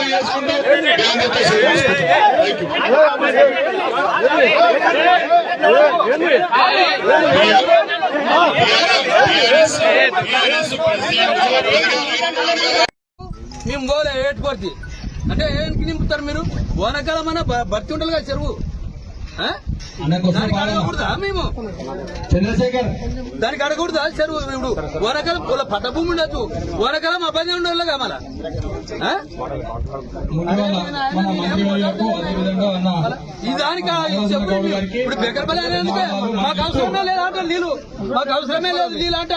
మనవి చేసుకుంటూ మేము పోలే ఏటుకోర్తి అంటే ఏంటి నింపుతారు మీరు ఓనకాలం అన్న భర్తీ ఉండాలి కదా చెరువు దానికి అడగకూడదా మేము చంద్రశేఖర్ దానికి అడగకూడదా చెరువు ఇప్పుడు ఓనకాలం పట్ట భూమి ఉండొచ్చు ఓనకాలం అబ్బాయి ఉండాలిగా మళ్ళా ఈ దానికి ఇప్పుడు బెగ్గరపల్లి అనేది మాకు అవసరమే లేదా అంట నీళ్ళు మాకు అవసరమే లేదు నీళ్ళు అంట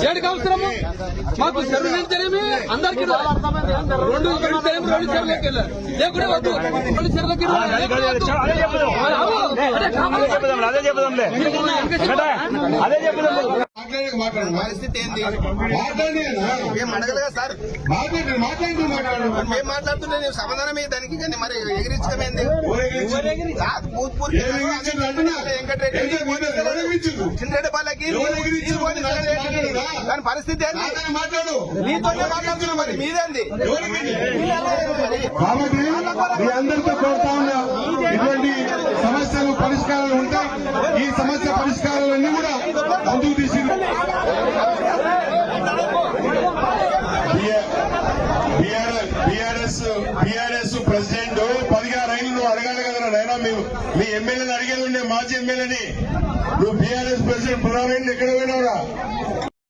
ఏడికి అవసరము మాకు చెరువు నించలేమి అందరికి రెండు చెరువులకి వెళ్ళారు లేకుండా వద్దు రెండు చెరువులకి అదే చెప్పుదాంలే అదే చెప్పుదాం పరిస్థితి ఏంది మేము అడగలేదా సార్ మేము మాట్లాడుతుంటే నేను సమాధానం దానికి కానీ మరి ఎగిరించడమేంది చిన్నరెడ్డిపాలకి దాని పరిస్థితి ఏంది మీతోనే మాట్లాడుతున్నాం మరి మీదేంది కాబట్టి మీ అందరితో కోరుతా ఉన్నా ఇటువంటి సమస్యలు పరిష్కారాలు ఉంటాయి ఈ సమస్య పరిష్కారాలన్నీ కూడా ముందుకు తీసి బీఆర్ఎస్ ప్రెసిడెంట్ 16 రైళ్లు నువ్వు అడగాలి కదరా నైనా మీ ఎమ్మెల్యేని అడిగేది ఉండే మాజీ ఎమ్మెల్యేని నువ్వు బీఆర్ఎస్ ప్రెసిడెంట్ 16 రైళ్లు ఎక్కడ పోయినావురా